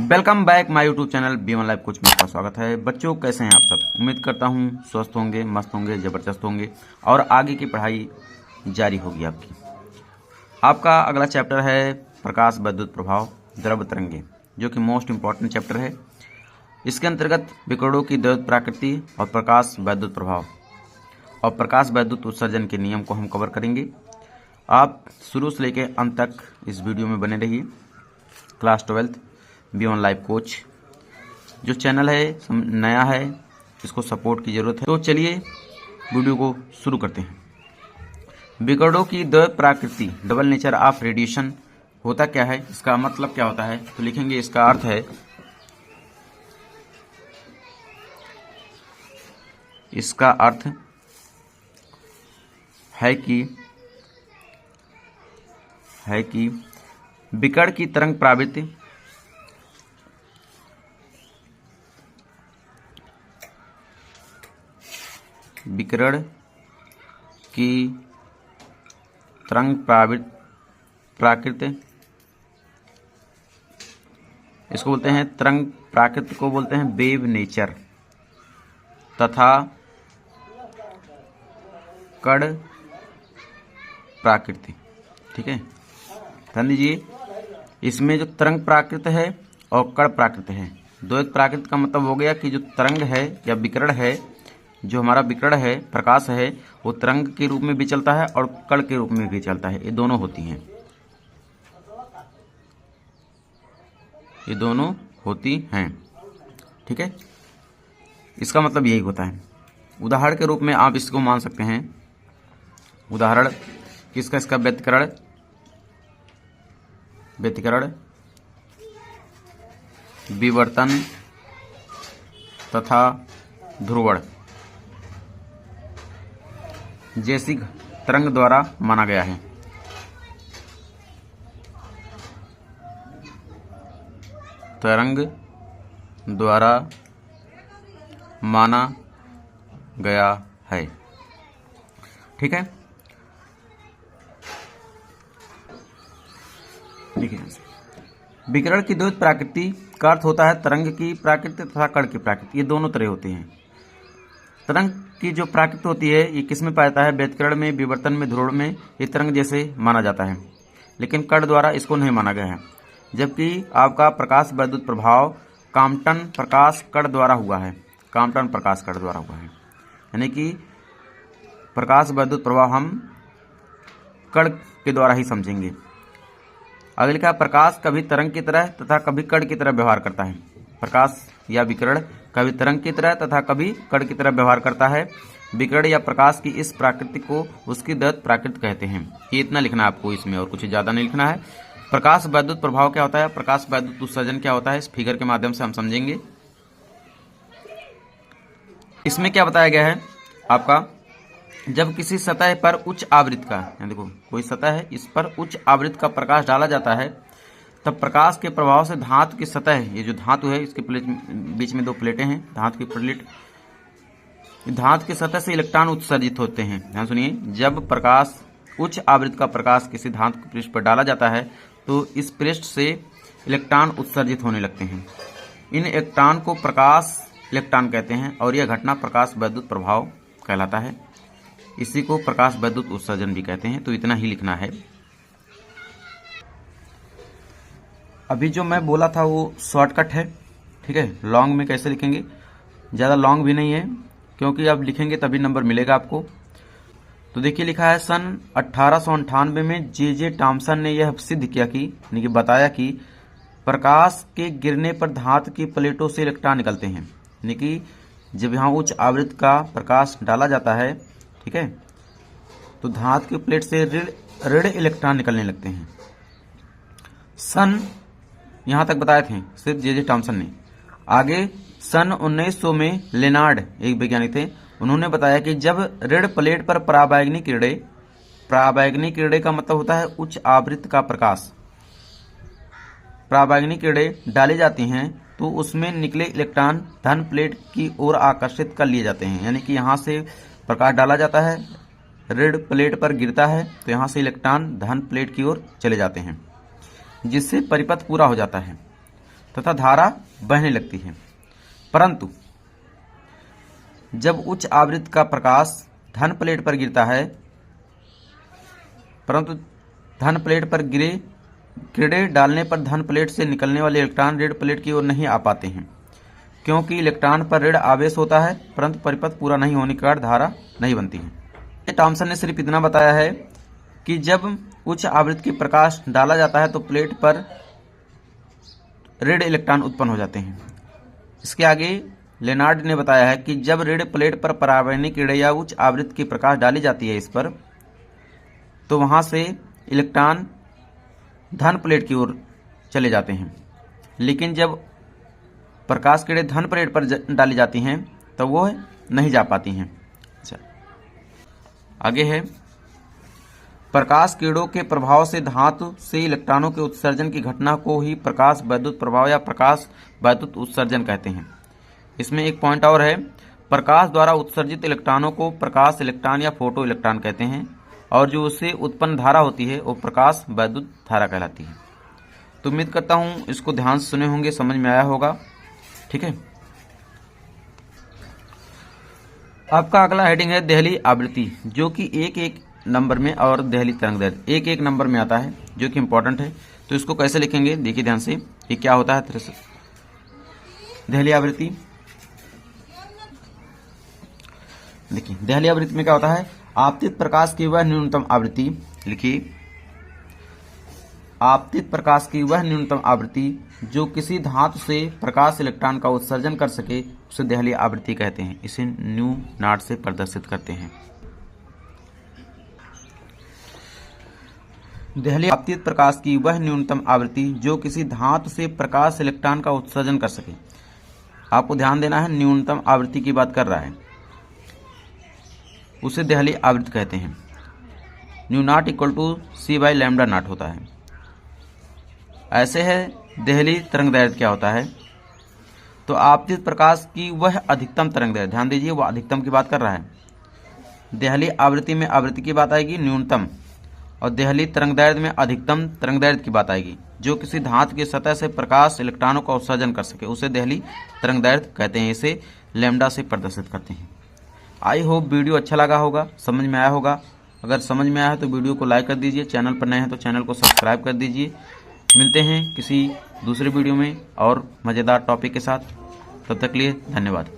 Welcome back my YouTube channel B1 life coach में आपका स्वागत है। बच्चों कैसे हैं आप सब? उम्मीद करता हूं स्वस्थ होंगे, मस्त होंगे, ज़बरदस्त होंगे और आगे की पढ़ाई जारी होगी आपकी। आपका अगला चैप्टर है प्रकाश वैद्युत प्रभाव द्रव तरंगे, जो कि मोस्ट इम्पॉर्टेंट चैप्टर है। इसके अंतर्गत विकिरणों की द्रव प्रकृति और प्रकाश वैद्युत प्रभाव और प्रकाश वैद्युत उत्सर्जन के नियम को हम कवर करेंगे। आप शुरू से लेकर अंत तक इस वीडियो में बने रहिए। क्लास 12 B1 लाइफ कोच जो चैनल है नया है, इसको सपोर्ट की ज़रूरत है। तो चलिए वीडियो को शुरू करते हैं। विकिरणों की द्वै प्रकृति डबल नेचर ऑफ रेडिएशन होता क्या है, इसका मतलब क्या होता है? तो लिखेंगे इसका अर्थ है, इसका अर्थ है कि विकिरण की तरंग प्रवृत्ति विकिरण की तरंग प्राकृति इसको बोलते हैं, तरंग प्राकृति को बोलते हैं वेव नेचर, तथा कण प्राकृति। ठीक है, ध्यान दीजिए, इसमें जो तरंग प्राकृत है और कण प्राकृत है, द्वैत प्राकृत का मतलब हो गया कि जो तरंग है या विकिरण है, जो हमारा विकिरण है, प्रकाश है, वो तरंग के रूप में भी चलता है और कण के रूप में भी चलता है। ये दोनों होती हैं, ये दोनों होती हैं। ठीक है, इसका मतलब यही होता है। उदाहरण के रूप में आप इसको मान सकते हैं। उदाहरण किसका? इसका व्यतिकरण, विवर्तन तथा ध्रुवण जैसी तरंग द्वारा माना गया है। तरंग द्वारा माना गया है। ठीक है, विकिरण की द्वैत प्रकृति का अर्थ होता है तरंग की प्रकृति तथा कण की प्रकृति। ये दोनों तरह होते हैं। तरंग की जो प्रकृति होती है, ये किस में पाया जाता है? व्यतिकरण में, विवर्तन में, ध्रुवण में ये तरंग जैसे माना जाता है, लेकिन कण द्वारा इसको नहीं माना गया है। जबकि आपका प्रकाश वैद्युत प्रभाव कॉम्पटन प्रकाश कण द्वारा हुआ है। कॉम्पटन प्रकाश कण द्वारा हुआ है, यानी कि प्रकाश वैद्युत प्रभाव हम कण के द्वारा ही समझेंगे। अगले का, प्रकाश कभी तरंग की तरह तथा कभी कण की तरह व्यवहार करता है। प्रकाश या विकिरण कभी तरंग की तरह तथा कभी कण की तरह व्यवहार करता है। विकिरण या प्रकाश की इस प्रकृति को उसकी द्वैत प्रकृति कहते हैं। ये इतना लिखना है आपको, इसमें और कुछ ज़्यादा नहीं लिखना है। प्रकाश वैद्युत प्रभाव क्या होता है, प्रकाश वैद्युत उत्सर्जन क्या होता है, इस फिगर के माध्यम से हम समझेंगे। इसमें क्या बताया गया है आपका, जब किसी सतह पर उच्च आवृत्ति का, देखो कोई सतह है, इस पर उच्च आवृत्ति का प्रकाश डाला जाता है, तब प्रकाश के प्रभाव से धातु की सतह, ये जो धातु है इसके प्लेट बीच में दो प्लेटें हैं, धातु की प्लेट, धातु की सतह से इलेक्ट्रॉन उत्सर्जित होते हैं। ध्यान सुनिए, जब प्रकाश उच्च आवृत्ति का प्रकाश किसी धातु के पृष्ठ पर डाला जाता है तो इस पृष्ठ से इलेक्ट्रॉन उत्सर्जित होने लगते हैं। इन इलेक्ट्रॉन को प्रकाश इलेक्ट्रॉन कहते हैं और यह घटना प्रकाश वैद्युत प्रभाव कहलाता है। इसी को प्रकाश वैद्युत उत्सर्जन भी कहते हैं। तो इतना ही लिखना है। अभी जो मैं बोला था वो शॉर्टकट है। ठीक है, लॉन्ग में कैसे लिखेंगे, ज़्यादा लॉन्ग भी नहीं है, क्योंकि अब लिखेंगे तभी नंबर मिलेगा आपको। तो देखिए, लिखा है सन 1898 में जे टॉमसन ने यह सिद्ध किया कि, यानी कि बताया कि प्रकाश के गिरने पर धातु की प्लेटों से इलेक्ट्रॉन निकलते हैं। यानी कि जब यहाँ उच्च आवृत्ति का प्रकाश डाला जाता है, ठीक है, तो धातु की प्लेट से ऋण इलेक्ट्रॉन निकलने लगते हैं। सन यहाँ तक बताए थे सिर्फ जे टॉमसन ने। आगे सन 1900 में लेनार्ड एक वैज्ञानिक थे, उन्होंने बताया कि जब ऋण प्लेट पर पराबैंगनी किरणें का मतलब होता है उच्च आवृत्ति का प्रकाश, पराबैंगनी किरणें डाली जाती हैं तो उसमें निकले इलेक्ट्रॉन धन प्लेट की ओर आकर्षित कर लिए जाते हैं। यानी कि यहाँ से प्रकाश डाला जाता है, ऋण प्लेट पर गिरता है तो यहाँ से इलेक्ट्रॉन धन प्लेट की ओर चले जाते हैं, जिससे परिपथ पूरा हो जाता है। तथा धारा बहने लगती है। परंतु जब उच्च आवृत्ति का प्रकाश धन प्लेट पर गिरता है, परंतु धन प्लेट पर किरणें डालने पर धन प्लेट से निकलने वाले इलेक्ट्रॉन ऋण प्लेट की ओर नहीं आ पाते हैं, क्योंकि इलेक्ट्रॉन पर ऋण आवेश होता है, परंतु परिपथ पूरा नहीं होने के कारण धारा नहीं बनती है। थॉमसन ने सिर्फ इतना बताया है कि जब उच्च आवृत्ति की प्रकाश डाला जाता है तो प्लेट पर ऋण इलेक्ट्रॉन उत्पन्न हो जाते हैं। इसके आगे लेनार्ड ने बताया है कि जब ऋण प्लेट पर परावैनिक किरणें या उच्च आवृत्ति की प्रकाश डाली जाती है इस पर, तो वहां से इलेक्ट्रॉन धन प्लेट की ओर चले जाते हैं, लेकिन जब प्रकाश किरणें धन प्लेट पर डाली जाती हैं तो वो नहीं जा पाती हैं। अच्छा, आगे है प्रकाश किरणों के प्रभाव से धातु से इलेक्ट्रॉनों के उत्सर्जन की घटना को ही प्रकाश वैद्युत प्रभाव या प्रकाश वैद्युत उत्सर्जन कहते हैं। इसमें एक पॉइंट और है, प्रकाश द्वारा उत्सर्जित इलेक्ट्रॉनों को प्रकाश इलेक्ट्रॉन या फोटो इलेक्ट्रॉन कहते हैं, और जो उससे उत्पन्न धारा होती है वो प्रकाश वैद्युत धारा कहलाती है। तो उम्मीद करता हूँ इसको ध्यान से सुने होंगे, समझ में आया होगा। ठीक है, आपका अगला हेडिंग है देहली आवृत्ति, जो कि एक नंबर में, और देहली तरंगदैर्घ्य एक नंबर में आता है, जो कि इंपॉर्टेंट है। तो इसको कैसे लिखेंगे देखिए ध्यान से कि क्या होता है देहली आवृत्ति। देखिए देहली आवृत्ति में क्या होता है, आपतित प्रकाश की वह न्यूनतम आवृत्ति, लिखिए आपतित प्रकाश की वह न्यूनतम आवृत्ति जो किसी धातु से प्रकाश इलेक्ट्रॉन का उत्सर्जन कर सके, उसे देहली आवृत्ति कहते हैं। इसे न्यू नॉट से प्रदर्शित करते हैं। देहली आपतित प्रकाश की वह न्यूनतम आवृत्ति जो किसी धातु से प्रकाश इलेक्ट्रॉन का उत्सर्जन कर सके। आपको ध्यान देना है, न्यूनतम आवृत्ति की बात कर रहा है, उसे देहली आवृत्ति कहते हैं। Nu not equal to c by lambda not होता है। ऐसे है देहली तरंगदैर्घ्य क्या होता है, तो आपतित प्रकाश की वह अधिकतम तरंगदैर्घ्य, ध्यान दीजिए वह अधिकतम की बात कर रहा है। देहली आवृत्ति में आवृत्ति की बात आएगी न्यूनतम, और देहली तरंगदैर्घ्य में अधिकतम तरंगदैर्घ्य की बात आएगी, जो किसी धातु की सतह से प्रकाश इलेक्ट्रॉनों का उत्सर्जन कर सके, उसे देहली तरंगदैर्घ्य कहते हैं। इसे लैम्डा से प्रदर्शित करते हैं। आई होप वीडियो अच्छा लगा होगा, समझ में आया होगा। अगर समझ में आया है तो वीडियो को लाइक कर दीजिए, चैनल पर नए हैं तो चैनल को सब्सक्राइब कर दीजिए। मिलते हैं किसी दूसरे वीडियो में और मज़ेदार टॉपिक के साथ, तब तक के लिए धन्यवाद।